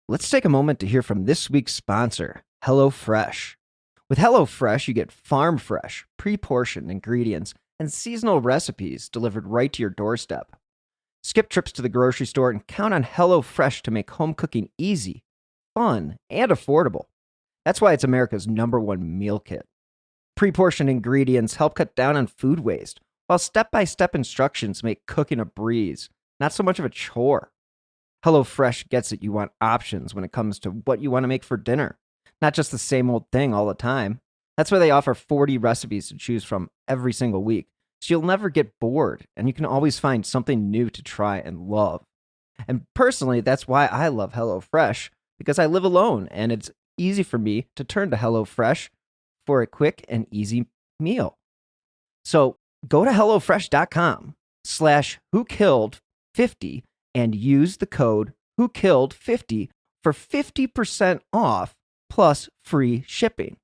Let's take a moment to hear from this week's sponsor, HelloFresh. With HelloFresh, you get farm-fresh, pre-portioned ingredients and seasonal recipes delivered right to your doorstep. Skip trips to the grocery store and count on HelloFresh to make home cooking easy, fun, and affordable. That's why it's America's #1 meal kit. Pre-portioned ingredients help cut down on food waste, while step-by-step instructions make cooking a breeze, not so much of a chore. HelloFresh gets it you want options when it comes to what you want to make for dinner, not just the same old thing all the time. That's why they offer 40 recipes to choose from every single week, so you'll never get bored, and you can always find something new to try and love. And personally, that's why I love HelloFresh, because I live alone, and it's easy for me to turn to HelloFresh for a quick and easy meal. So go to HelloFresh.com/whokilled50 and use the code WHOKILLED50 for 50% off plus free shipping.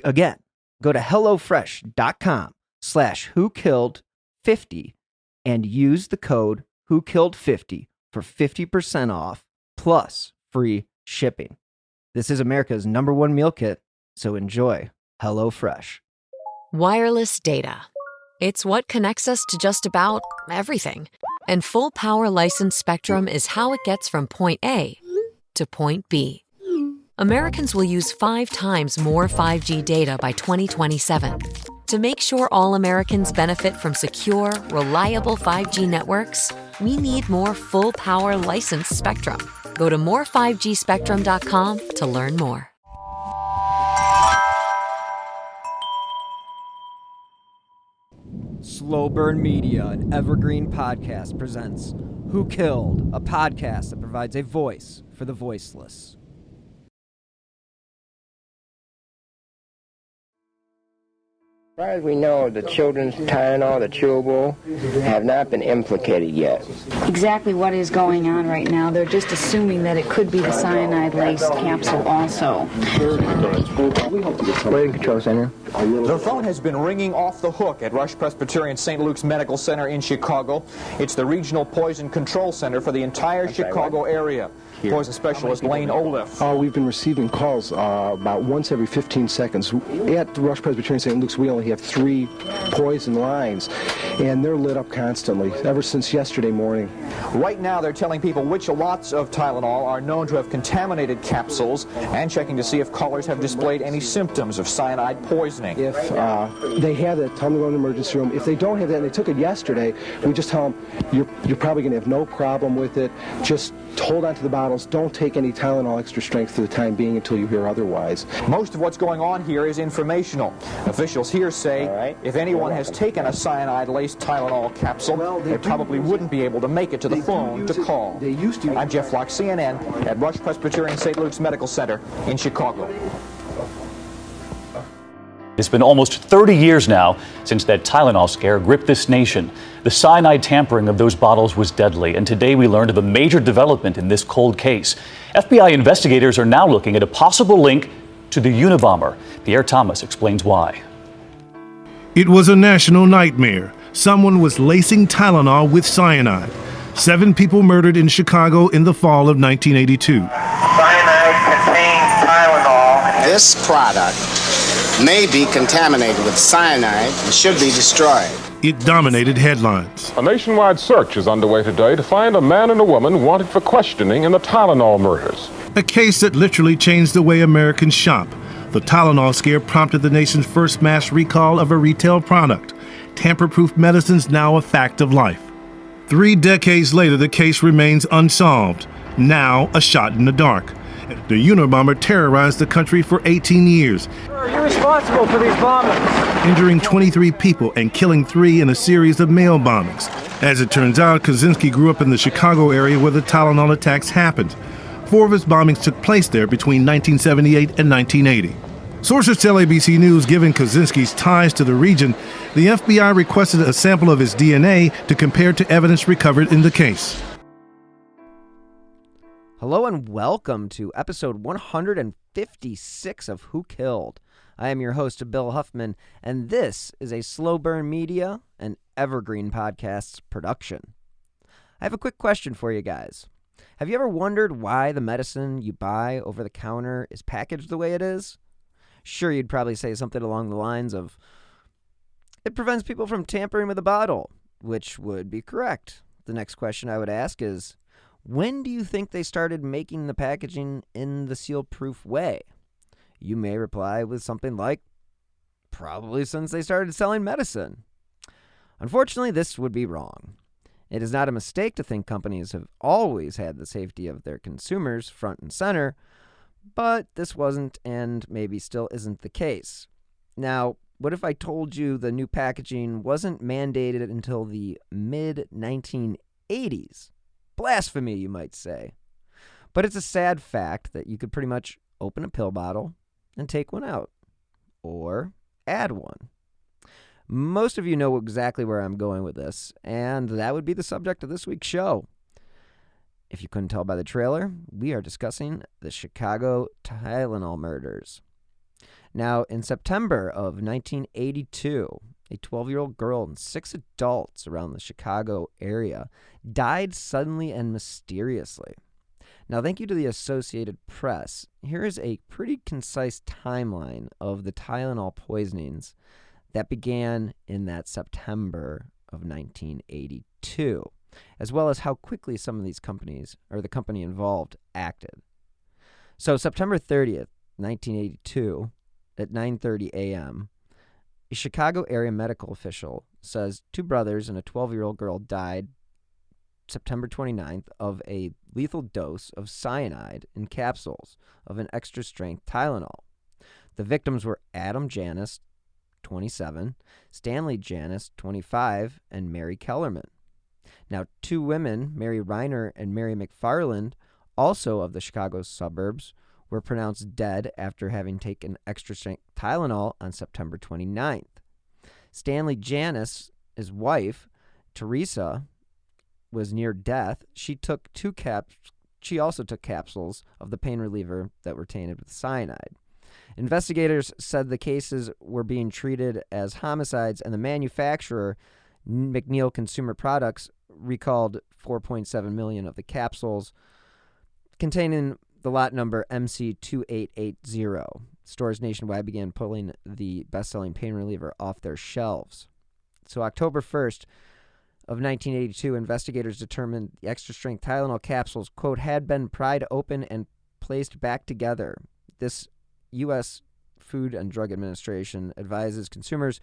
Again, go to HelloFresh.com/whokilled50 and use the code WHOKILLED50 for 50% off plus free shipping. This is America's #1 meal kit, so enjoy HelloFresh. Wireless data. It's what connects us to just about everything. And full power licensed spectrum is how it gets from point A to point B. Americans will use 5 times more 5G data by 2027. To make sure all Americans benefit from secure, reliable 5G networks, we need more full power licensed spectrum. Go to more5gspectrum.com to learn more. Slow Burn Media and Evergreen Podcast presents Who Killed, a podcast that provides a voice for the voiceless. As far as we know, the children's Tylenol, the chewable, have not been implicated yet. Exactly what is going on right now, they're just assuming that it could be the cyanide-laced capsule also. Waiting Control Center. The phone has been ringing off the hook at Rush Presbyterian St. Luke's Medical Center in Chicago. It's the regional poison control center for the entire Chicago area. Poison specialist Lane Olaf. We've been receiving calls about once every 15 seconds. At Rush Presbyterian St. Luke's, we only have 3 poison lines, and they're lit up constantly, ever since yesterday morning. Right now, they're telling people which lots of Tylenol are known to have contaminated capsules and checking to see if callers have displayed any symptoms of cyanide poisoning. If they have it, tell them to go in the emergency room. If they don't have that and they took it yesterday, we just tell them, you're probably going to have no problem with it. Just hold on to the bottles. Don't take any Tylenol Extra Strength for the time being until you hear otherwise. Most of what's going on here is informational. Officials here say if anyone has taken a cyanide-laced Tylenol capsule, they probably wouldn't be able to make it to the phone to call. I'm Jeff Locke, CNN, at Rush Presbyterian St. Luke's Medical Center in Chicago. It's been almost 30 years now since that Tylenol scare gripped this nation. The cyanide tampering of those bottles was deadly, and today we learned of a major development in this cold case. FBI investigators are now looking at a possible link to the Unabomber. Pierre Thomas explains why. It was a national nightmare. Someone was lacing Tylenol with cyanide. 7 people murdered in Chicago in the fall of 1982. Cyanide contains Tylenol. This product may be contaminated with cyanide and should be destroyed. It dominated headlines. A nationwide search is underway today to find a man and a woman wanted for questioning in the Tylenol murders. A case that literally changed the way Americans shop. The Tylenol scare prompted the nation's first mass recall of a retail product. Tamper-proof medicines now a fact of life. 3 decades later, the case remains unsolved. Now a shot in the dark. The Unabomber terrorized the country for 18 years. You're responsible for these bombings. Injuring 23 people and killing 3 in a series of mail bombings. As it turns out, Kaczynski grew up in the Chicago area where the Tylenol attacks happened. 4 of his bombings took place there between 1978 and 1980. Sources tell ABC News, given Kaczynski's ties to the region, the FBI requested a sample of his DNA to compare to evidence recovered in the case. Hello and welcome to episode 156 of Who Killed. I am your host, Bill Huffman, and this is a Slow Burn Media and Evergreen Podcasts production. I have a quick question for you guys. Have you ever wondered why the medicine you buy over the counter is packaged the way it is? Sure, you'd probably say something along the lines of, it prevents people from tampering with the bottle, which would be correct. The next question I would ask is, when do you think they started making the packaging in the seal-proof way? You may reply with something like, probably since they started selling medicine. Unfortunately, this would be wrong. It is not a mistake to think companies have always had the safety of their consumers front and center, but this wasn't and maybe still isn't the case. Now, what if I told you the new packaging wasn't mandated until the mid-1980s? Blasphemy, you might say. But it's a sad fact that you could pretty much open a pill bottle and take one out, or add one. Most of you know exactly where I'm going with this, and that would be the subject of this week's show. If you couldn't tell by the trailer, we are discussing the Chicago Tylenol murders. Now, in September of 1982, a 12-year-old girl and 6 adults around the Chicago area died suddenly and mysteriously. Now, thank you to the Associated Press, here is a pretty concise timeline of the Tylenol poisonings that began in that September of 1982, as well as how quickly some of these companies, or the company involved, acted. So September 30th, 1982, at 9:30 a.m., a Chicago area medical official says 2 brothers and a 12-year-old girl died September 29th of a lethal dose of cyanide in capsules of an extra strength Tylenol. The victims were Adam Janus, 27, Stanley Janus, 25, and Mary Kellerman. Now, 2 women, Mary Reiner and Mary McFarland, also of the Chicago suburbs, were pronounced dead after having taken extra-strength Tylenol on September 29th. Stanley Janus, his wife, Theresa, was near death. She also took capsules of the pain reliever that were tainted with cyanide. Investigators said the cases were being treated as homicides, and the manufacturer, McNeil Consumer Products, recalled 4.7 million of the capsules containing the lot number MC2880. Stores nationwide began pulling the best-selling pain reliever off their shelves. So October 1st of 1982, investigators determined the extra-strength Tylenol capsules, quote, had been pried open and placed back together. This U.S. Food and Drug Administration advises consumers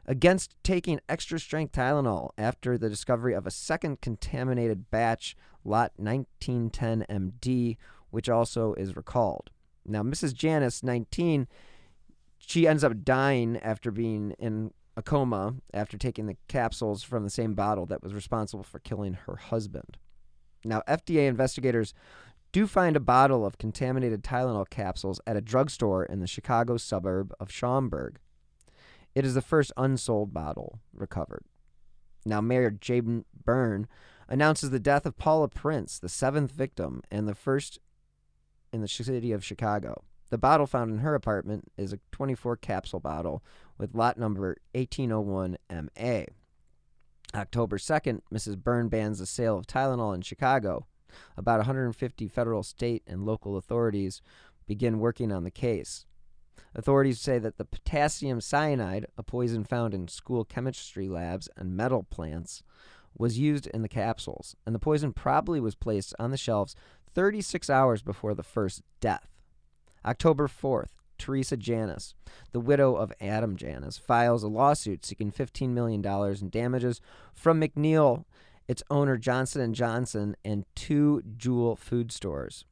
against taking extra-strength Tylenol after the discovery of a second contaminated batch, lot 1910MD, which also is recalled. Now, Mrs. Janus, 19, she ends up dying after being in a coma after taking the capsules from the same bottle that was responsible for killing her husband. Now, FDA investigators do find a bottle of contaminated Tylenol capsules at a drugstore in the Chicago suburb of Schaumburg. It is the first unsold bottle recovered. Now, Mayor J. Byrne announces the death of Paula Prince, the 7th victim and the first in the city of Chicago. The bottle found in her apartment is a 24-capsule bottle with lot number 1801MA. October 2nd, Mrs. Byrne bans the sale of Tylenol in Chicago. About 150 federal, state, and local authorities begin working on the case. Authorities say that the potassium cyanide, a poison found in school chemistry labs and metal plants, was used in the capsules, and the poison probably was placed on the shelves 36 hours before the first death. October 4th, Theresa Janus, the widow of Adam Janus, files a lawsuit seeking $15 million in damages from McNeil, its owner Johnson & Johnson, and 2 Jewel food stores.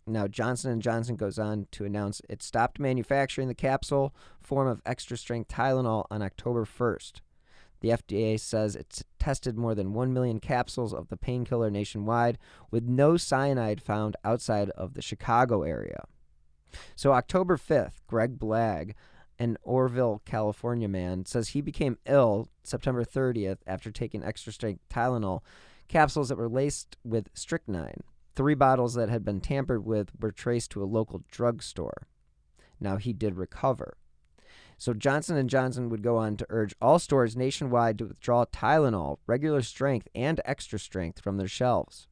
Now, Johnson & Johnson goes on to announce it stopped manufacturing the capsule form of extra-strength Tylenol on October 1st. The FDA says it's tested more than 1 million capsules of the painkiller nationwide, with no cyanide found outside of the Chicago area. So October 5th, Greg Blagg, an Orville, California man, says he became ill September 30th after taking extra-strength Tylenol capsules that were laced with strychnine. 3 bottles that had been tampered with were traced to a local drugstore. Now, he did recover. So Johnson & Johnson would go on to urge all stores nationwide to withdraw Tylenol, regular strength, and extra strength from their shelves.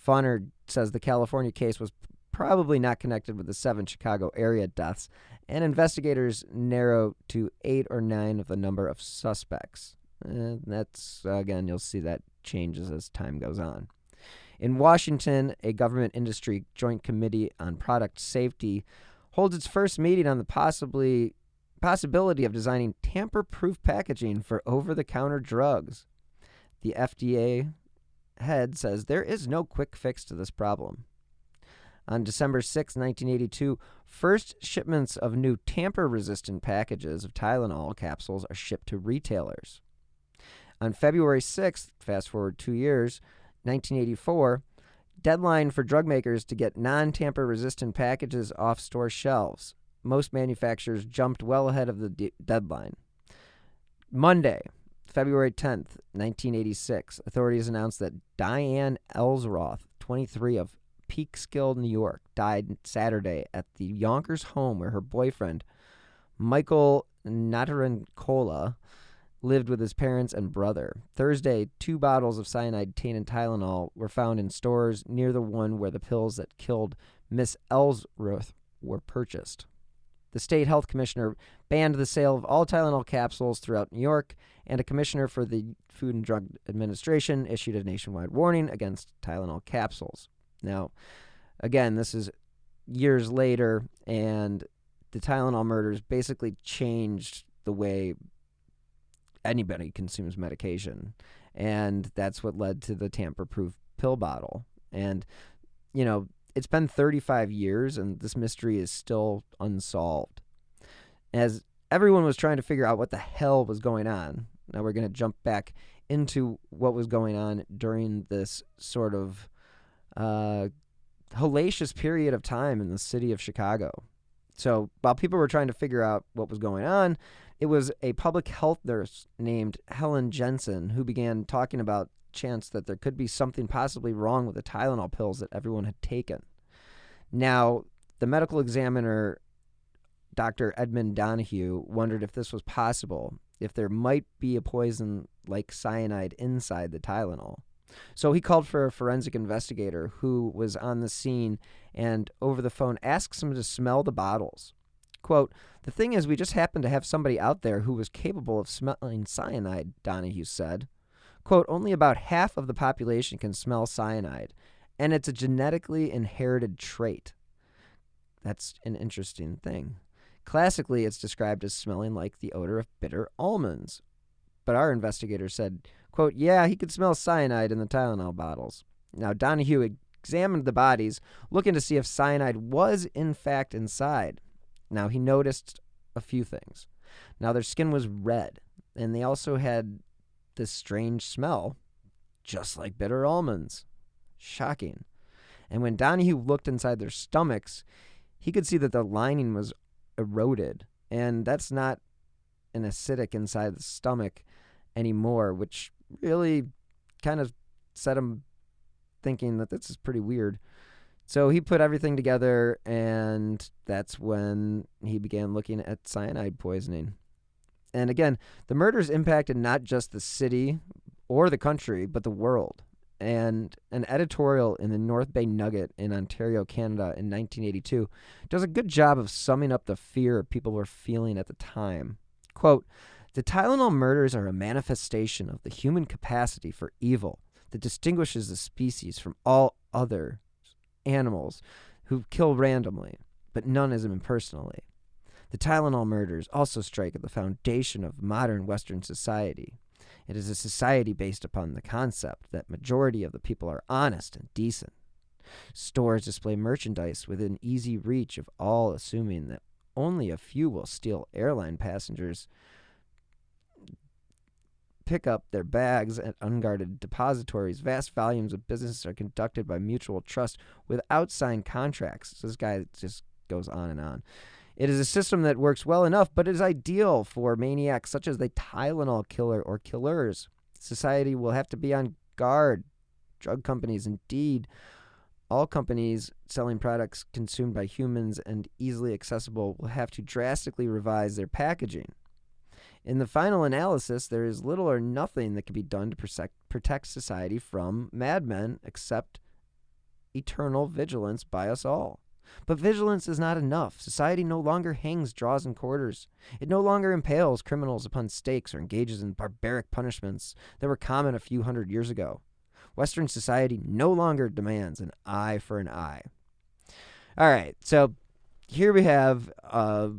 Fauner says the California case was probably not connected with the 7 Chicago area deaths, and investigators narrow to 8 or 9 of the number of suspects. That's, again, you'll see that changes as time goes on. In Washington, a government industry joint committee on product safety holds its first meeting on the possibility of designing tamper-proof packaging for over-the-counter drugs. The FDA head says there is no quick fix to this problem. On December 6, 1982, first shipments of new tamper-resistant packages of Tylenol capsules are shipped to retailers. On February 6th, fast forward 2 years, 1984, deadline for drug makers to get non-tamper-resistant packages off store shelves. Most manufacturers jumped well ahead of the deadline. Monday, February 10th, 1986, authorities announced that Diane Ellsroth, 23, of Peekskill, New York, died Saturday at the Yonkers home where her boyfriend, Michael Natarancola, lived with his parents and brother. Thursday, 2 bottles of cyanide-tainted Tylenol were found in stores near the one where the pills that killed Miss Ellsworth were purchased. The state health commissioner banned the sale of all Tylenol capsules throughout New York, and a commissioner for the Food and Drug Administration issued a nationwide warning against Tylenol capsules. Now, again, this is years later, and the Tylenol murders basically changed the way anybody consumes medication, and that's what led to the tamper-proof pill bottle. And, you know, it's been 35 years, and this mystery is still unsolved. As everyone was trying to figure out what the hell was going on, now we're going to jump back into what was going on during this sort of hellacious period of time in the city of Chicago. So while people were trying to figure out what was going on, it was a public health nurse named Helen Jensen who began talking about chance that there could be something possibly wrong with the Tylenol pills that everyone had taken. Now, the medical examiner, Dr. Edmund Donahue, wondered if this was possible, if there might be a poison like cyanide inside the Tylenol. So he called for a forensic investigator who was on the scene and over the phone asked him to smell the bottles. Quote, "The thing is, we just happened to have somebody out there who was capable of smelling cyanide," Donahue said. Quote, "Only about half of the population can smell cyanide, and it's a genetically inherited trait." That's an interesting thing. Classically, it's described as smelling like the odor of bitter almonds. But our investigator said, quote, "Yeah, he could smell cyanide in the Tylenol bottles." Now, Donahue examined the bodies, looking to see if cyanide was in fact inside. Now, he noticed a few things. Now, their skin was red, and they also had this strange smell, just like bitter almonds. Shocking. And when Donahue looked inside their stomachs, he could see that the lining was eroded, and that's not an acidic inside the stomach anymore, which really kind of set him thinking that this is pretty weird. So he put everything together, and that's when he began looking at cyanide poisoning. And again, the murders impacted not just the city or the country, but the world. And an editorial in the North Bay Nugget in Ontario, Canada in 1982 does a good job of summing up the fear people were feeling at the time. Quote, "The Tylenol murders are a manifestation of the human capacity for evil that distinguishes the species from all other animals who kill randomly, but none as impersonally. The Tylenol murders also strike at the foundation of modern Western society. It is a society based upon the concept that majority of the people are honest and decent. Stores display merchandise within easy reach of all, assuming that only a few will steal airline passengers, pick up their bags at unguarded depositories. Vast volumes of business are conducted by mutual trust without signed contracts." So this guy just goes on and on. "It is a system that works well enough, but is ideal for maniacs such as the Tylenol killer or killers. Society will have to be on guard. Drug companies, indeed, all companies selling products consumed by humans and easily accessible, will have to drastically revise their packaging. In the final analysis, there is little or nothing that can be done to protect society from madmen except eternal vigilance by us all. But vigilance is not enough. Society no longer hangs draws and quarters. It no longer impales criminals upon stakes or engages in barbaric punishments that were common a few hundred years ago. Western society no longer demands an eye for an eye. All right, so here we have a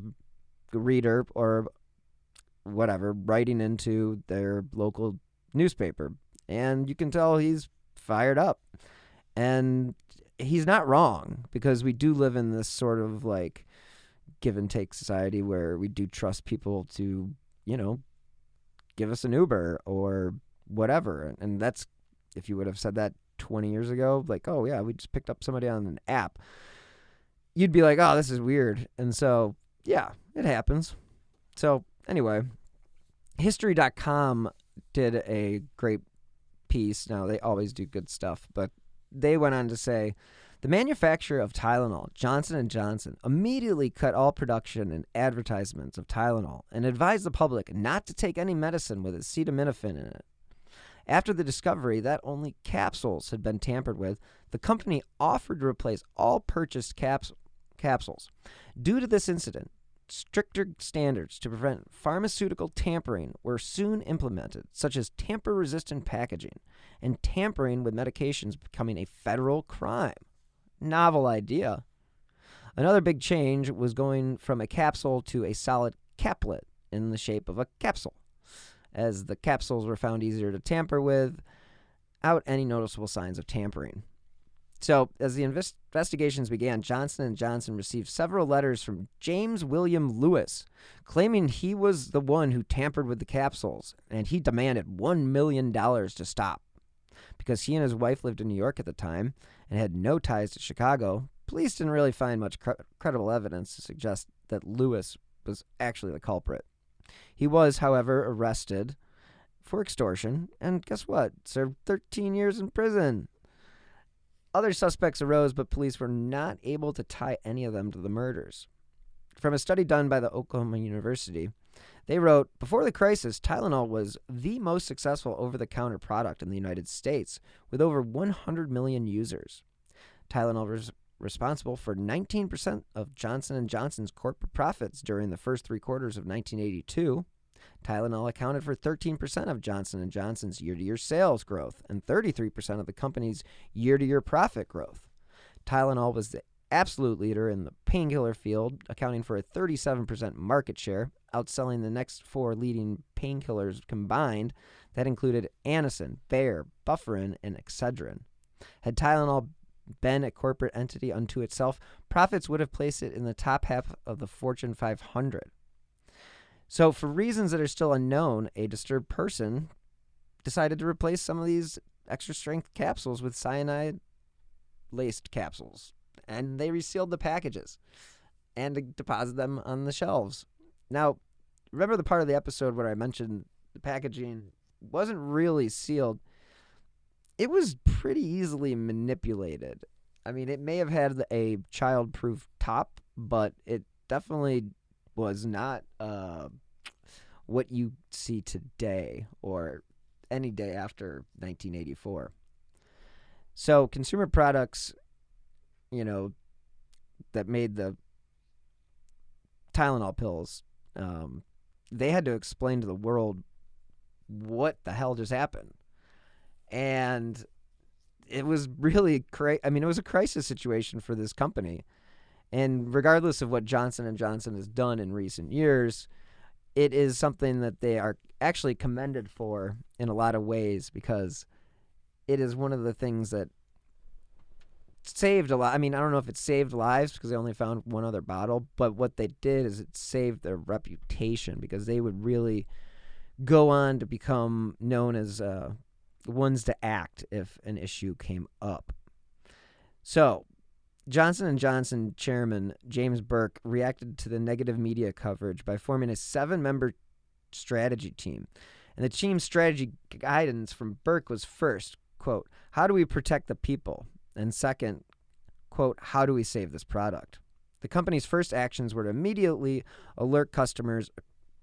reader or whatever writing into their local newspaper, and you can tell he's fired up. And he's not wrong, because we do live in this sort of like give and take society where we do trust people to, give us an Uber or whatever. And that's, if you would have said that 20 years ago, like, oh yeah, we just picked up somebody on an app, you'd be like, oh, this is weird. And so, yeah, it happens. So anyway, history.com did a great piece. Now, they always do good stuff, but they went on to say, the manufacturer of Tylenol, Johnson & Johnson, immediately cut all production and advertisements of Tylenol and advised the public not to take any medicine with acetaminophen in it. After the discovery that only capsules had been tampered with, the company offered to replace all purchased capsules. Due to this incident, stricter standards to prevent pharmaceutical tampering were soon implemented, such as tamper-resistant packaging and tampering with medications becoming a federal crime. Novel idea. Another big change was going from a capsule to a solid caplet in the shape of a capsule, as the capsules were found easier to tamper with without any noticeable signs of tampering. So, as the investigations began, Johnson & Johnson received several letters from James William Lewis, claiming he was the one who tampered with the capsules, and he demanded $1 million to stop. Because he and his wife lived in New York at the time and had no ties to Chicago, police didn't really find much credible evidence to suggest that Lewis was actually the culprit. He was, however, arrested for extortion, and guess what? Served 13 years in prison. Other suspects arose, but police were not able to tie any of them to the murders. From a study done by the Oklahoma University, they wrote, before the crisis, Tylenol was the most successful over-the-counter product in the United States, with over 100 million users. Tylenol was responsible for 19% of Johnson & Johnson's corporate profits during the first 3 quarters of 1982. Tylenol accounted for 13% of Johnson & Johnson's year-to-year sales growth and 33% of the company's year-to-year profit growth. Tylenol was the absolute leader in the painkiller field, accounting for a 37% market share, outselling the next 4 leading painkillers combined that included Anacin, Bayer, Bufferin, and Excedrin. Had Tylenol been a corporate entity unto itself, profits would have placed it in the top half of the Fortune 500. So, for reasons that are still unknown, a disturbed person decided to replace some of these extra strength capsules with cyanide-laced capsules. And they resealed the packages and deposited them on the shelves. Now, remember the part of the episode where I mentioned the packaging wasn't really sealed? It was pretty easily manipulated. I mean, it may have had a child-proof top, but it definitely was not what you see today or any day after 1984. So consumer products, that made the Tylenol pills, they had to explain to the world what the hell just happened. And it was really it was a crisis situation for this company. And regardless of what Johnson & Johnson has done in recent years, it is something that they are actually commended for in a lot of ways, because it is one of the things that saved a lot. I mean, I don't know if it saved lives because they only found one other bottle, but what they did is it saved their reputation, because they would really go on to become known as ones to act if an issue came up. So, Johnson & Johnson chairman James Burke reacted to the negative media coverage by forming a 7-member strategy team. And the team's strategy guidance from Burke was first, quote, how do we protect the people? And second, quote, how do we save this product? The company's first actions were to immediately alert customers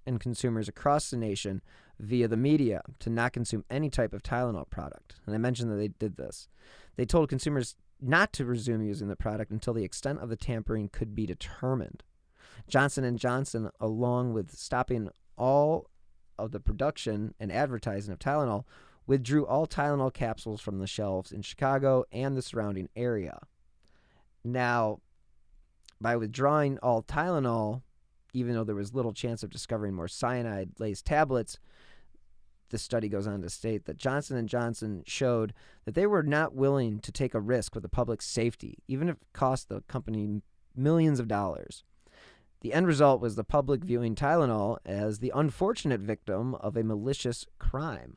and consumers across the nation via the media to not consume any type of Tylenol product. And I mentioned that they did this. They told consumers not to resume using the product until the extent of the tampering could be determined. Johnson & Johnson, along with stopping all of the production and advertising of Tylenol, withdrew all Tylenol capsules from the shelves in Chicago and the surrounding area. Now, by withdrawing all Tylenol, even though there was little chance of discovering more cyanide-laced tablets, the study goes on to state that Johnson & Johnson showed that they were not willing to take a risk with the public's safety, even if it cost the company millions of dollars. The end result was the public viewing Tylenol as the unfortunate victim of a malicious crime.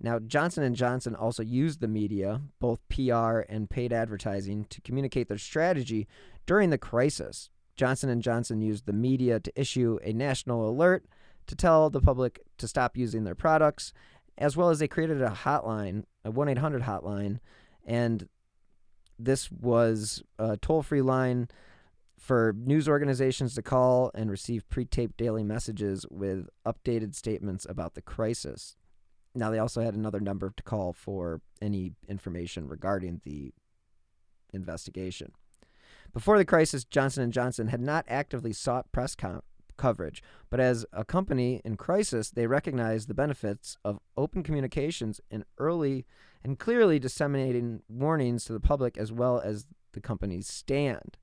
Now, Johnson & Johnson also used the media, both PR and paid advertising, to communicate their strategy during the crisis. Johnson & Johnson used the media to issue a national alert to tell the public to stop using their products, as well as they created a hotline, a 1-800 hotline, and this was a toll-free line for news organizations to call and receive pre-taped daily messages with updated statements about the crisis. Now, they also had another number to call for any information regarding the investigation. Before the crisis, Johnson & Johnson had not actively sought press coverage, but as a company in crisis, they recognized the benefits of open communications and early and clearly disseminating warnings to the public as well as the company's stand.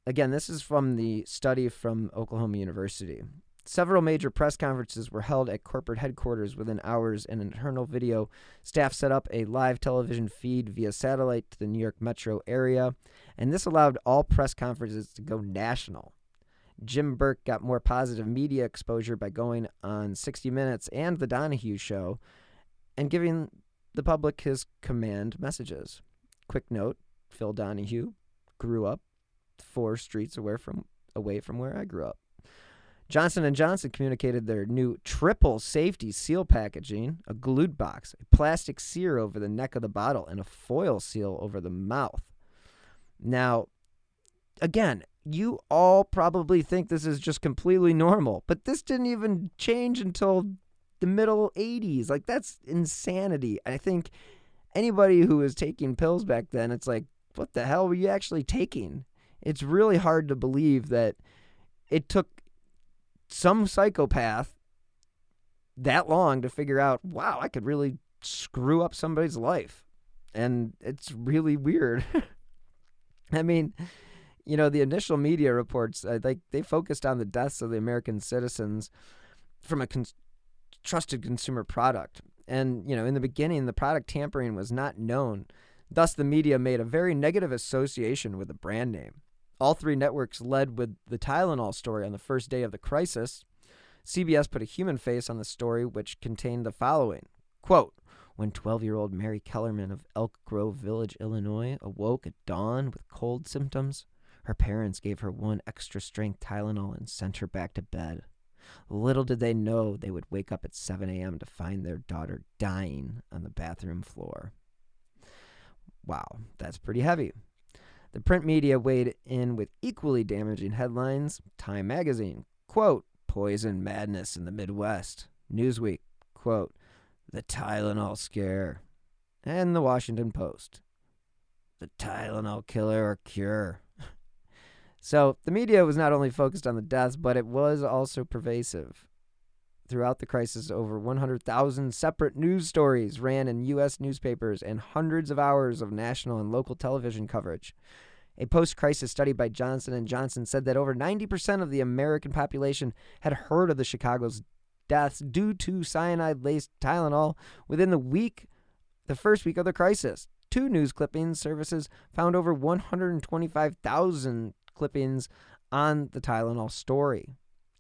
Again, this is from the study from Oklahoma University. Several major press conferences were held at corporate headquarters within hours, and internal video staff set up a live television feed via satellite to the New York metro area, and this allowed all press conferences to go national. Jim Burke got more positive media exposure by going on 60 Minutes and The Donahue Show and giving the public his command messages. Quick note, Phil Donahue grew up 4 streets away from where I grew up. Johnson & Johnson communicated their new triple safety seal packaging, a glued box, a plastic sear over the neck of the bottle, and a foil seal over the mouth. Now, again, you all probably think this is just completely normal, but this didn't even change until the middle 80s. Like, that's insanity. I think anybody who was taking pills back then, it's like, what the hell were you actually taking? It's really hard to believe that it took some psychopath that long to figure out, wow, I could really screw up somebody's life. And it's really weird. I mean, you know, the initial media reports, they focused on the deaths of the American citizens from a trusted consumer product. And, you know, in the beginning, the product tampering was not known. Thus, the media made a very negative association with the brand name. All 3 networks led with the Tylenol story on the first day of the crisis. CBS put a human face on the story, which contained the following. Quote, when 12-year-old Mary Kellerman of Elk Grove Village, Illinois, awoke at dawn with cold symptoms, her parents gave her 1 extra strength Tylenol and sent her back to bed. Little did they know they would wake up at 7 a.m. to find their daughter dying on the bathroom floor. Wow, that's pretty heavy. The print media weighed in with equally damaging headlines. Time magazine, quote, poison madness in the Midwest. Newsweek, quote, the Tylenol scare. And the Washington Post, the Tylenol killer or cure. So the media was not only focused on the deaths, but it was also pervasive. Throughout the crisis, over 100,000 separate news stories ran in U.S. newspapers and hundreds of hours of national and local television coverage. A post-crisis study by Johnson & Johnson said that over 90% of the American population had heard of the Chicago's deaths due to cyanide-laced Tylenol within the first week of the crisis. 2 news clipping services found over 125,000 clippings on the Tylenol story.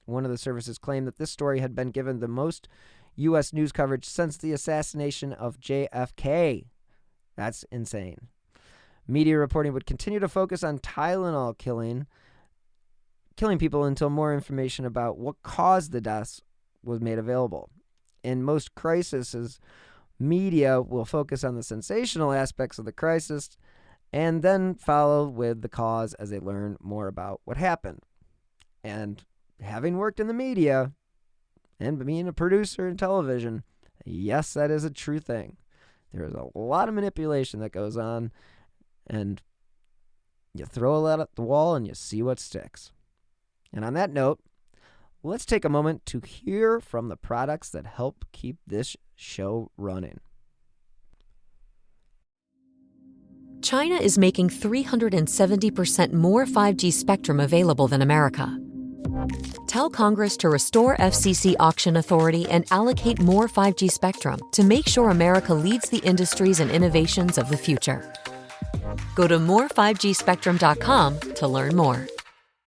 One of the services claimed that this story had been given the most U.S. news coverage since the assassination of JFK. That's insane. Media reporting would continue to focus on Tylenol killing people until more information about what caused the deaths was made available. In most crises, media will focus on the sensational aspects of the crisis and then follow with the cause as they learn more about what happened. And having worked in the media and being a producer in television, yes, that is a true thing. There is a lot of manipulation that goes on and you throw it at the wall and you see what sticks. And on that note, let's take a moment to hear from the products that help keep this show running. China is making 370% more 5G spectrum available than America. Tell Congress to restore FCC auction authority and allocate more 5G spectrum to make sure America leads the industries and innovations of the future. Go to more5gspectrum.com to learn more.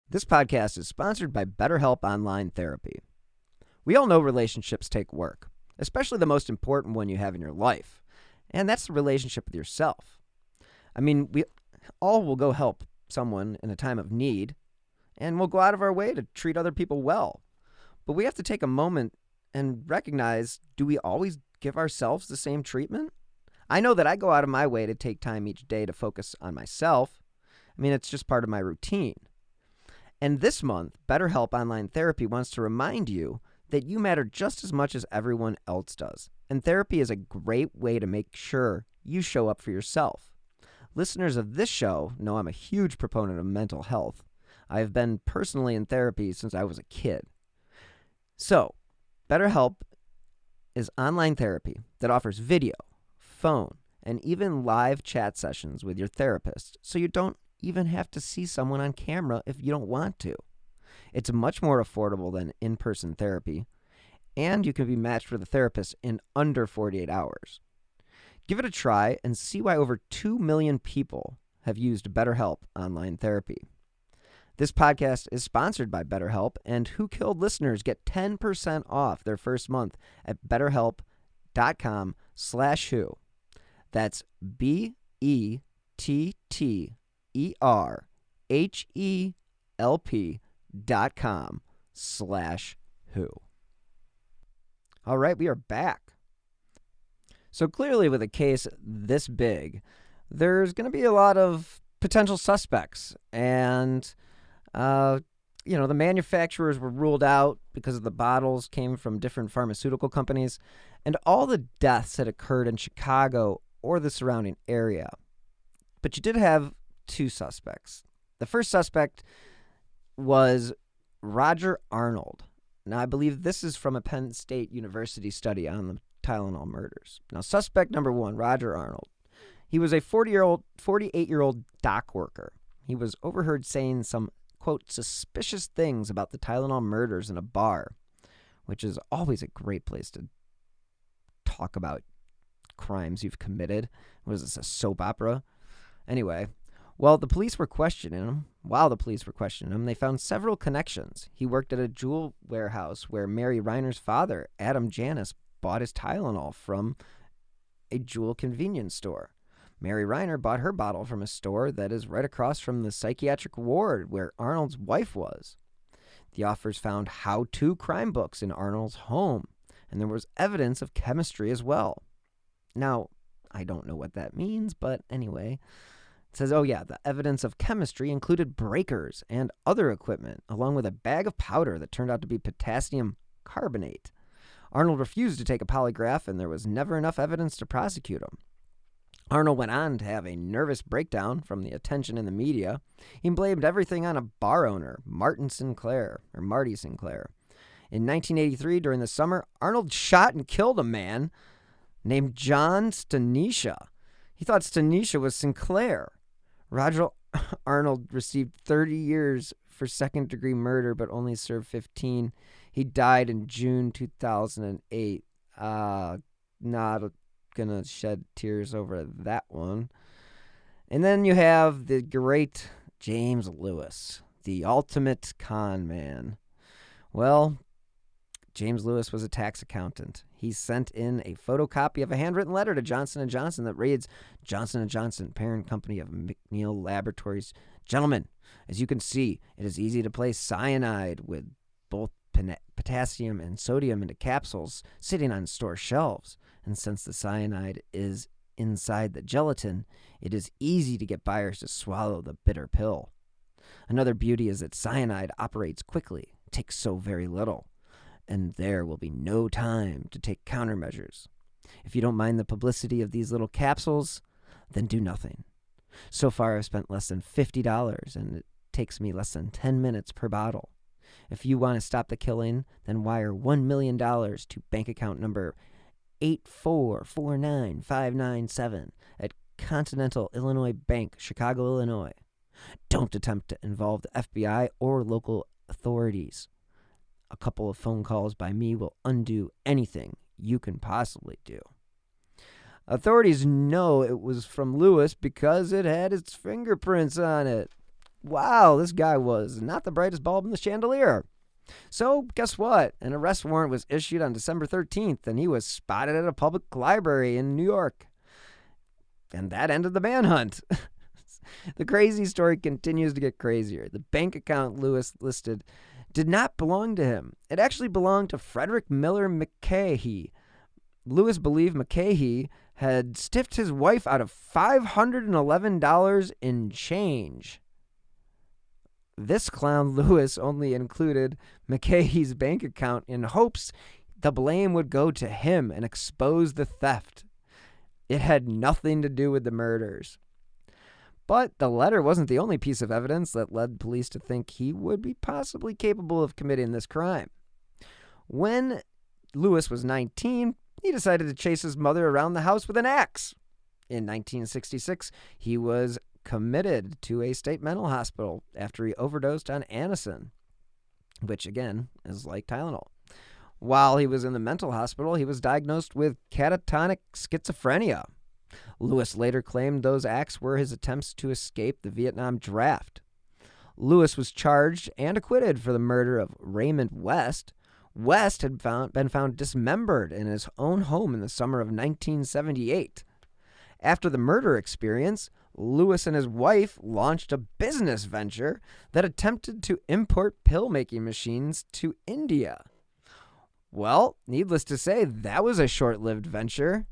This podcast is sponsored by BetterHelp Online Therapy. We all know relationships take work, especially the most important one you have in your life, and that's the relationship with yourself. I mean, we all will go help someone in a time of need, and we'll go out of our way to treat other people well. But we have to take a moment and recognize, do we always give ourselves the same treatment? I know that I go out of my way to take time each day to focus on myself. I mean, it's just part of my routine. And this month, BetterHelp Online Therapy wants to remind you that you matter just as much as everyone else does. And therapy is a great way to make sure you show up for yourself. Listeners of this show know I'm a huge proponent of mental health. I have been personally in therapy since I was a kid. So, BetterHelp is online therapy that offers video, phone, and even live chat sessions with your therapist, so you don't even have to see someone on camera if you don't want to. It's much more affordable than in-person therapy, and you can be matched with a therapist in under 48 hours. Give it a try and see why over 2 million people have used BetterHelp Online Therapy. This podcast is sponsored by BetterHelp, and Who Killed listeners get 10% off their first month at betterhelp.com/who. That's BetterHelp.com/who. All right, we are back. So clearly with a case this big, there's going to be a lot of potential suspects. And, the manufacturers were ruled out because the bottles came from different pharmaceutical companies. And all the deaths had occurred in Chicago or the surrounding area. But you did have two suspects. The first suspect was Roger Arnold. Now, I believe this is from a Penn State University study on the Tylenol murders. Now, suspect number one, Roger Arnold. He was a 48-year-old dock worker. He was overheard saying some, quote, suspicious things about the Tylenol murders in a bar, which is always a great place to talk about crimes you've committed. Was this, a soap opera? Anyway, while the police were questioning him, they found several connections. He worked at a jewel warehouse where Mary Reiner's father, Adam Janus, bought his Tylenol from a jewel convenience store. Mary Reiner bought her bottle from a store that is right across from the psychiatric ward where Arnold's wife was. The officers found how-to crime books in Arnold's home, and there was evidence of chemistry as well. Now, I don't know what that means, but anyway, it says, the evidence of chemistry included breakers and other equipment, along with a bag of powder that turned out to be potassium carbonate. Arnold refused to take a polygraph, and there was never enough evidence to prosecute him. Arnold went on to have a nervous breakdown from the attention in the media. He blamed everything on a bar owner, Marty Sinclair. In 1983, during the summer, Arnold shot and killed a man named John Stanisha. He thought Stanisha was Sinclair. Roger Arnold received 30 years for second-degree murder, but only served 15. He died in June 2008. Not gonna shed tears over that one. And then you have the great James Lewis, the ultimate con man. Well, James Lewis was a tax accountant. He sent in a photocopy of a handwritten letter to Johnson & Johnson that reads, Johnson & Johnson, parent company of McNeil Laboratories. Gentlemen, as you can see, it is easy to place cyanide with both potassium and sodium into capsules sitting on store shelves. And since the cyanide is inside the gelatin, it is easy to get buyers to swallow the bitter pill. Another beauty is that cyanide operates quickly, takes so very little, and there will be no time to take countermeasures. If you don't mind the publicity of these little capsules, then do nothing. So far, I've spent less than $50, and it takes me less than 10 minutes per bottle. If you want to stop the killing, then wire $1 million to bank account number 8449597 at Continental Illinois Bank, Chicago, Illinois. Don't attempt to involve the FBI or local authorities. A couple of phone calls by me will undo anything you can possibly do. Authorities know it was from Lewis because it had its fingerprints on it. Wow, this guy was not the brightest bulb in the chandelier. So, guess what? An arrest warrant was issued on December 13th, and he was spotted at a public library in New York. And that ended the manhunt. The crazy story continues to get crazier. The bank account Lewis listed did not belong to him. It actually belonged to Frederick Miller McCahey. Lewis believed McCahey had stiffed his wife out of $511 in change. This clown Lewis only included McCahey's bank account in hopes the blame would go to him and expose the theft. It had nothing to do with the murders. But the letter wasn't the only piece of evidence that led police to think he would be possibly capable of committing this crime. When Lewis was 19, he decided to chase his mother around the house with an axe. In 1966, he was committed to a state mental hospital after he overdosed on Anacin, which again is like Tylenol. While he was in the mental hospital, he was diagnosed with catatonic schizophrenia. Lewis later claimed those acts were his attempts to escape the Vietnam draft. Lewis was charged and acquitted for the murder of Raymond West. West had been found dismembered in his own home in the summer of 1978. After the murder experience, Lewis and his wife launched a business venture that attempted to import pill-making machines to India. Well, needless to say, that was a short-lived venture.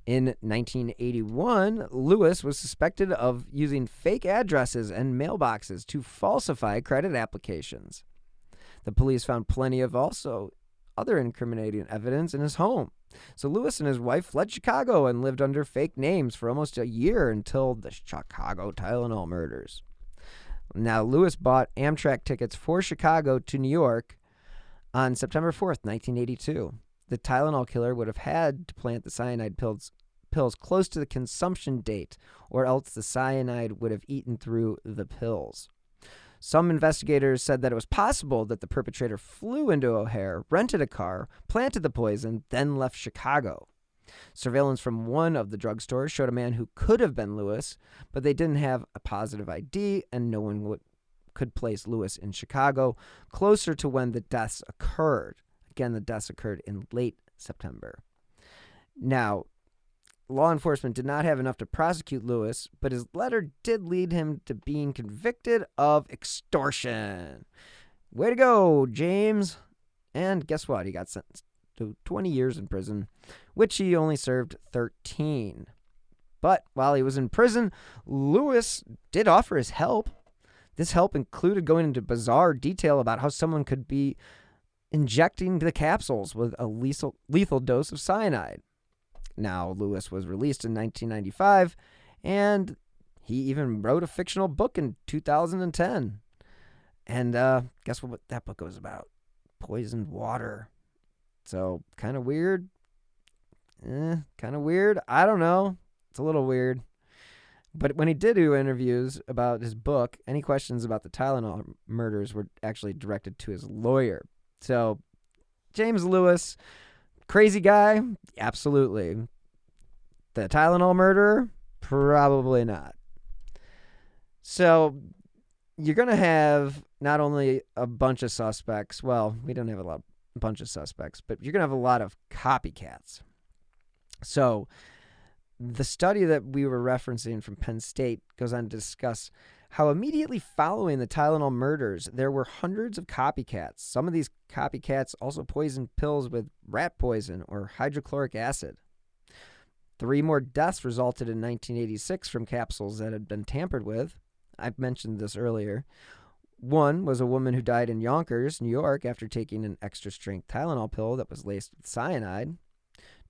In 1981, Lewis was suspected of using fake addresses and mailboxes to falsify credit applications. The police found plenty of also other incriminating evidence in his home. So Lewis and his wife fled Chicago and lived under fake names for almost a year until the Chicago Tylenol murders. Now, Lewis bought Amtrak tickets for Chicago to New York on September 4th, 1982. The Tylenol killer would have had to plant the cyanide pills close to the consumption date, or else the cyanide would have eaten through the pills. Some investigators said that it was possible that the perpetrator flew into O'Hare, rented a car, planted the poison, then left Chicago. Surveillance from one of the drugstores showed a man who could have been Lewis, but they didn't have a positive ID, and no one could place Lewis in Chicago closer to when the deaths occurred. Again, the deaths occurred in late September. Now, law enforcement did not have enough to prosecute Lewis, but his letter did lead him to being convicted of extortion. Way to go, James. And guess what? He got sentenced to 20 years in prison, which he only served 13. But while he was in prison, Lewis did offer his help. This help included going into bizarre detail about how someone could be injecting the capsules with a lethal dose of cyanide. Now, Lewis was released in 1995, and he even wrote a fictional book in 2010. And guess what that book was about? Poisoned water. So, kind of weird. Kind of weird. I don't know. It's a little weird. But when he did do interviews about his book, any questions about the Tylenol murders were actually directed to his lawyer. So, James Lewis, crazy guy? Absolutely. The Tylenol murderer? Probably not. So, you're going to have not only a bunch of suspects, well, we don't have a bunch of suspects, but you're going to have a lot of copycats. So, the study that we were referencing from Penn State goes on to discuss how immediately following the Tylenol murders, there were hundreds of copycats. Some of these copycats also poisoned pills with rat poison or hydrochloric acid. 3 more deaths resulted in 1986 from capsules that had been tampered with. I've mentioned this earlier. One was a woman who died in Yonkers, New York, after taking an extra strength Tylenol pill that was laced with cyanide.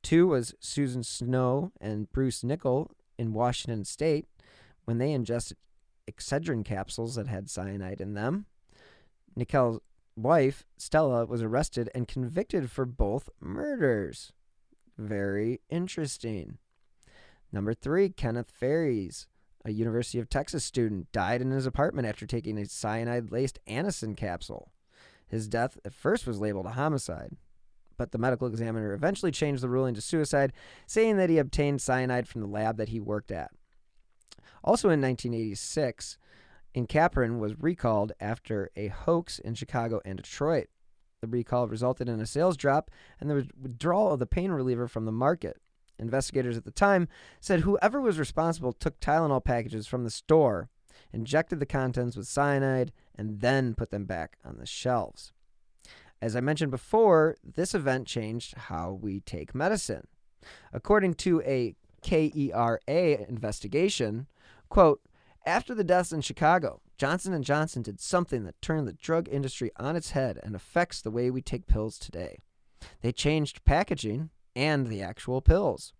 2 was Susan Snow and Bruce Nickel in Washington State. when they ingested Excedrin capsules that had cyanide in them. Nickel's wife, Stella, was arrested and convicted for both murders. Very interesting. Number 3, Kenneth Ferries, a University of Texas student, died in his apartment after taking a cyanide-laced Anacin capsule. His death at first was labeled a homicide, but the medical examiner eventually changed the ruling to suicide, saying that he obtained cyanide from the lab that he worked at. Also in 1986, Incaprin was recalled after a hoax in Chicago and Detroit. The recall resulted in a sales drop and the withdrawal of the pain reliever from the market. Investigators at the time said whoever was responsible took Tylenol packages from the store, injected the contents with cyanide, and then put them back on the shelves. As I mentioned before, this event changed how we take medicine. According to a KERA investigation, quote, after the deaths in Chicago, Johnson & Johnson did something that turned the drug industry on its head and affects the way we take pills today. They changed packaging and the actual pills.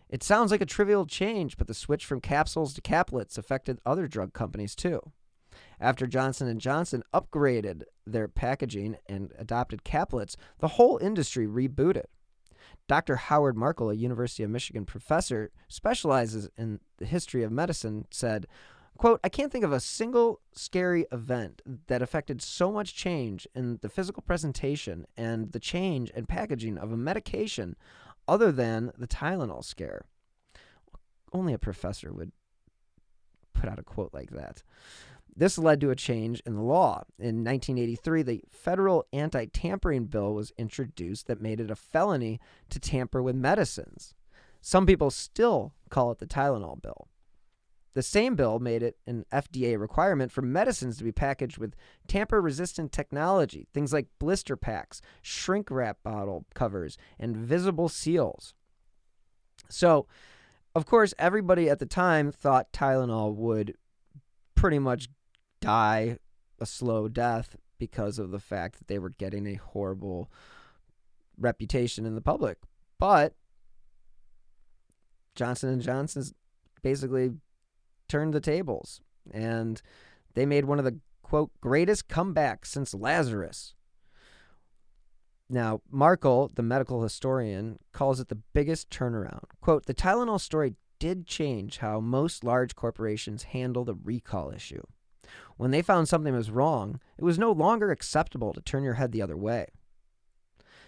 It sounds like a trivial change, but the switch from capsules to caplets affected other drug companies too. After Johnson & Johnson upgraded their packaging and adopted caplets, the whole industry rebooted. Dr. Howard Markle, a University of Michigan professor, specializes in the history of medicine, said, quote, I can't think of a single scary event that affected so much change in the physical presentation and the change and packaging of a medication other than the Tylenol scare. Only a professor would put out a quote like that. This led to a change in the law. In 1983, the federal anti-tampering bill was introduced that made it a felony to tamper with medicines. Some people still call it the Tylenol bill. The same bill made it an FDA requirement for medicines to be packaged with tamper-resistant technology, things like blister packs, shrink-wrap bottle covers, and visible seals. So, of course, everybody at the time thought Tylenol would pretty much die a slow death because of the fact that they were getting a horrible reputation in the public. But Johnson & Johnson's basically turned the tables, and they made one of the, quote, greatest comebacks since Lazarus. Now, Markle, the medical historian, calls it the biggest turnaround. Quote, the Tylenol story did change how most large corporations handle the recall issue. When they found something was wrong, it was no longer acceptable to turn your head the other way.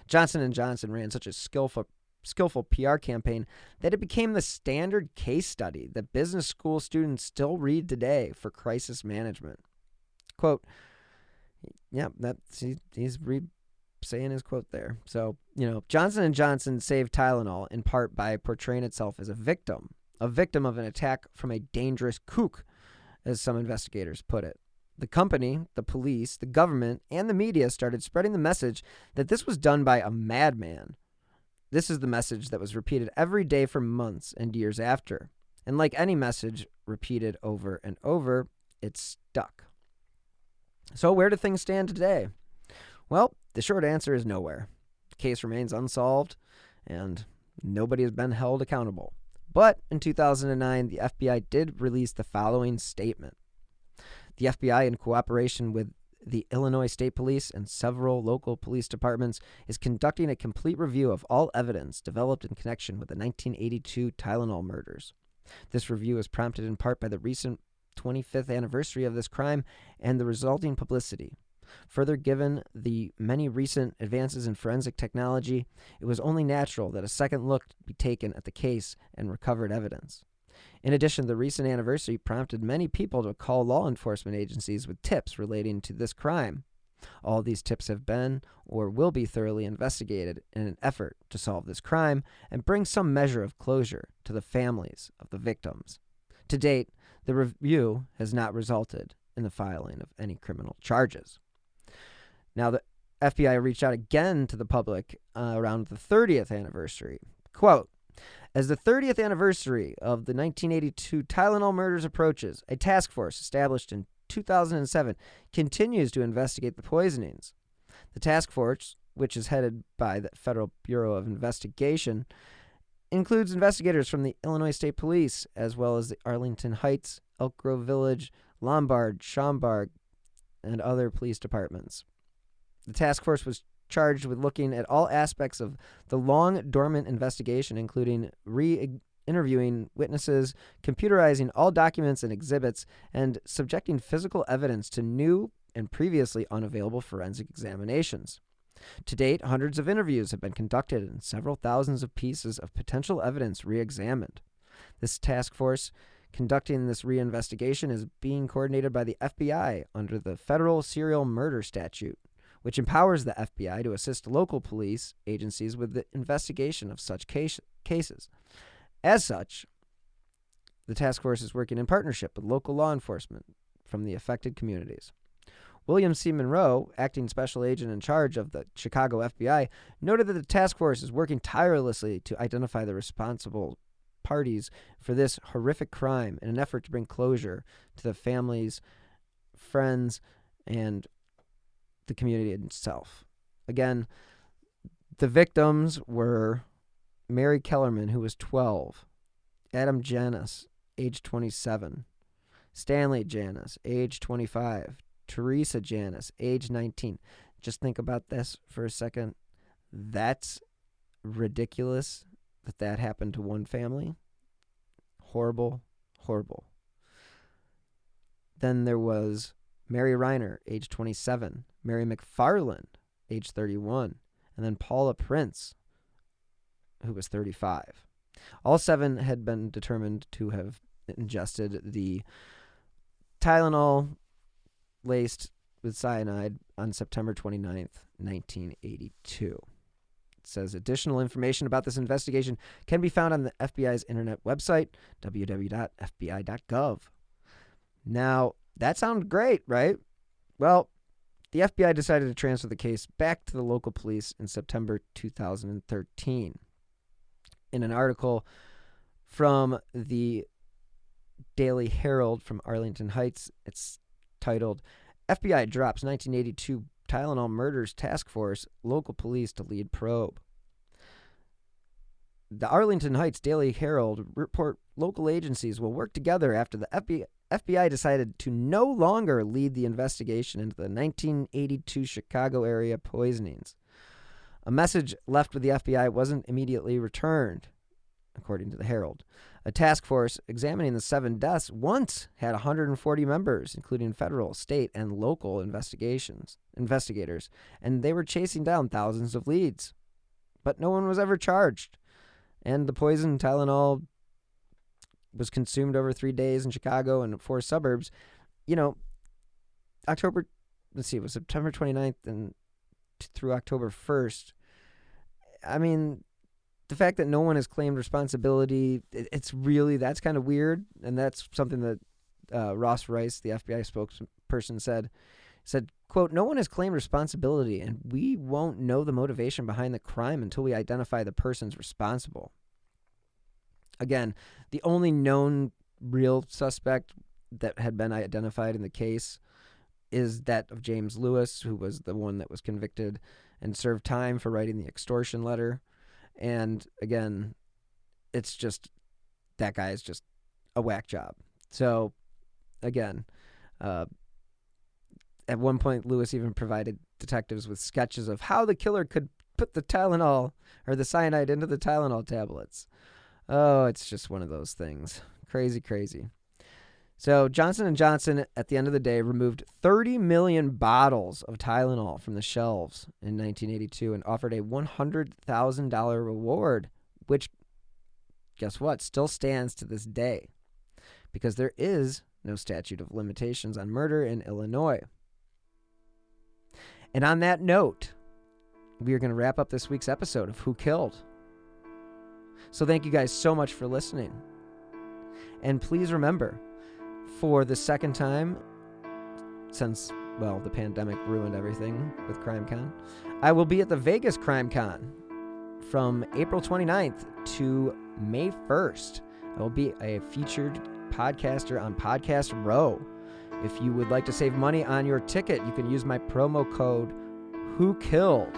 Johnson & Johnson ran such a skillful PR campaign that it became the standard case study that business school students still read today for crisis management. Quote, yeah, he's saying his quote there. So, Johnson & Johnson saved Tylenol in part by portraying itself as a victim of an attack from a dangerous kook, as some investigators put it. The company, the police, the government, and the media started spreading the message that this was done by a madman. This is the message that was repeated every day for months and years after. And like any message repeated over and over, it stuck. So where do things stand today? Well, the short answer is nowhere. The case remains unsolved, and nobody has been held accountable. But in 2009, the FBI did release the following statement. The FBI, in cooperation with the Illinois State Police and several local police departments, is conducting a complete review of all evidence developed in connection with the 1982 Tylenol murders. This review is prompted in part by the recent 25th anniversary of this crime and the resulting publicity. Further, given the many recent advances in forensic technology, it was only natural that a second look be taken at the case and recovered evidence. In addition, the recent anniversary prompted many people to call law enforcement agencies with tips relating to this crime. All these tips have been or will be thoroughly investigated in an effort to solve this crime and bring some measure of closure to the families of the victims. To date, the review has not resulted in the filing of any criminal charges. Now, the FBI reached out again to the public around the 30th anniversary. Quote, as the 30th anniversary of the 1982 Tylenol murders approaches, a task force established in 2007 continues to investigate the poisonings. The task force, which is headed by the Federal Bureau of Investigation, includes investigators from the Illinois State Police, as well as the Arlington Heights, Elk Grove Village, Lombard, Schaumburg, and other police departments. The task force was charged with looking at all aspects of the long-dormant investigation, including interviewing witnesses, computerizing all documents and exhibits, and subjecting physical evidence to new and previously unavailable forensic examinations. To date, hundreds of interviews have been conducted and several thousands of pieces of potential evidence re-examined. This task force conducting this reinvestigation is being coordinated by the FBI under the Federal Serial Murder Statute, which empowers the FBI to assist local police agencies with the investigation of such cases. As such, the task force is working in partnership with local law enforcement from the affected communities. William C. Monroe, acting special agent in charge of the Chicago FBI, noted that the task force is working tirelessly to identify the responsible parties for this horrific crime in an effort to bring closure to the families, friends, and the community itself. Again, the victims were Mary Kellerman, who was 12, Adam Janus, age 27, Stanley Janus, age 25, Theresa Janus, age 19. Just think about this for a second. That's ridiculous that happened to one family. Horrible, horrible. Then there was Mary Reiner, age 27, Mary McFarland, age 31, and then Paula Prince, who was 35. All 7 had been determined to have ingested the Tylenol laced with cyanide on September 29th, 1982. It says additional information about this investigation can be found on the FBI's internet website, www.fbi.gov. Now, that sounds great, right? Well, the FBI decided to transfer the case back to the local police in September 2013. In an article from the Daily Herald from Arlington Heights, it's titled, FBI Drops 1982 Tylenol Murders Task Force, Local Police to Lead Probe. The Arlington Heights Daily Herald report local agencies will work together after the FBI decided to no longer lead the investigation into the 1982 Chicago area poisonings. A message left with the FBI wasn't immediately returned, according to the Herald. A task force examining the 7 deaths once had 140 members, including federal, state, and local investigators, and they were chasing down thousands of leads. But no one was ever charged, and the poison Tylenol was consumed over 3 days in Chicago and 4 suburbs. You know, it was September 29th and through October 1st. I mean, the fact that no one has claimed responsibility, that's kind of weird. And that's something that Ross Rice, the FBI spokesperson, said, quote, "No one has claimed responsibility, and we won't know the motivation behind the crime until we identify the persons responsible." Again, the only known real suspect that had been identified in the case is that of James Lewis, who was the one that was convicted and served time for writing the extortion letter. And again, it's just, that guy is just a whack job. So again, at one point, Lewis even provided detectives with sketches of how the killer could put the Tylenol or the cyanide into the Tylenol tablets. Oh, it's just one of those things. Crazy, crazy. So Johnson & Johnson, at the end of the day, removed 30 million bottles of Tylenol from the shelves in 1982 and offered a $100,000 reward, which, guess what, still stands to this day because there is no statute of limitations on murder in Illinois. And on that note, we are going to wrap up this week's episode of Who Killed? So thank you guys so much for listening. And please remember, for the second time since, well, the pandemic ruined everything with CrimeCon, I will be at the Vegas CrimeCon from April 29th to May 1st. I will be a featured podcaster on Podcast Row. If you would like to save money on your ticket, you can use my promo code WhoKilled.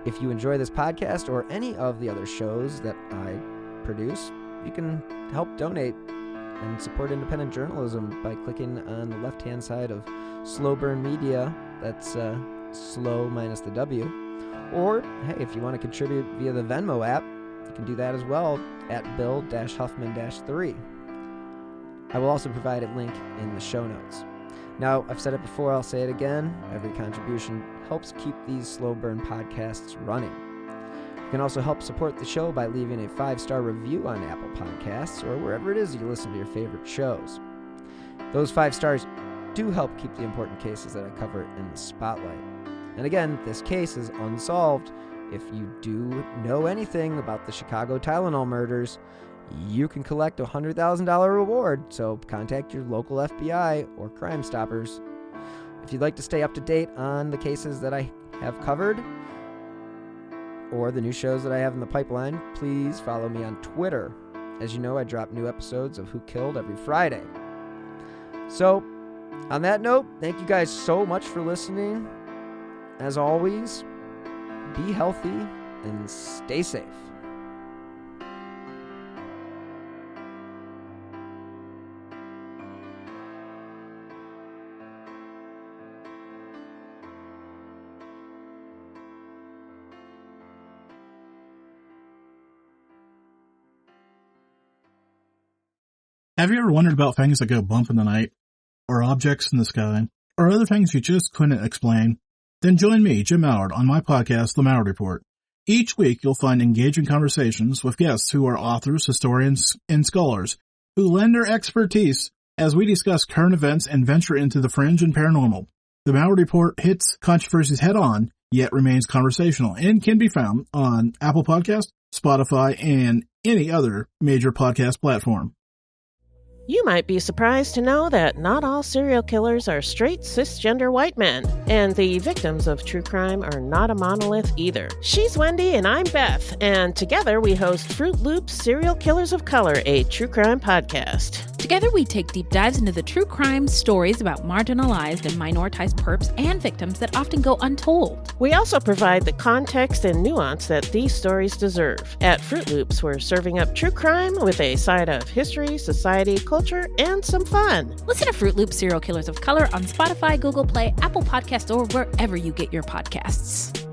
If you enjoy this podcast or any of the other shows that I produce, you can help donate and support independent journalism by clicking on the left-hand side of Slow Burn Media. That's slow minus the W. Or, hey, if you want to contribute via the Venmo app, you can do that as well at Bill-Huffman-3. I will also provide a link in the show notes. Now, I've said it before, I'll say it again. Every contribution helps keep these Slow Burn podcasts running. You can also help support the show by leaving a 5-star review on Apple Podcasts or wherever it is you listen to your favorite shows. Those 5 stars do help keep the important cases that I cover in the spotlight. And again, this case is unsolved. If you do know anything about the Chicago Tylenol murders, you can collect a $100,000 reward, so contact your local FBI or Crime Stoppers. If you'd like to stay up to date on the cases that I have covered, or the new shows that I have in the pipeline, please follow me on Twitter. As you know, I drop new episodes of Who Killed every Friday. So, on that note, thank you guys so much for listening. As always, be healthy and stay safe. Have you ever wondered about things that go bump in the night, or objects in the sky, or other things you just couldn't explain? Then join me, Jim Mallard, on my podcast, The Mallard Report. Each week, you'll find engaging conversations with guests who are authors, historians, and scholars who lend their expertise as we discuss current events and venture into the fringe and paranormal. The Mallard Report hits controversies head-on, yet remains conversational, and can be found on Apple Podcasts, Spotify, and any other major podcast platform. You might be surprised to know that not all serial killers are straight cisgender white men, and the victims of true crime are not a monolith either. She's Wendy and I'm Beth, and together we host Fruit Loops Serial Killers of Color, a true crime podcast. Together we take deep dives into the true crime stories about marginalized and minoritized perps and victims that often go untold. We also provide the context and nuance that these stories deserve. At Fruit Loops, we're serving up true crime with a side of history, society, culture, and some fun. Listen to Fruit Loops Serial Killers of Color on Spotify, Google Play, Apple Podcasts, or wherever you get your podcasts.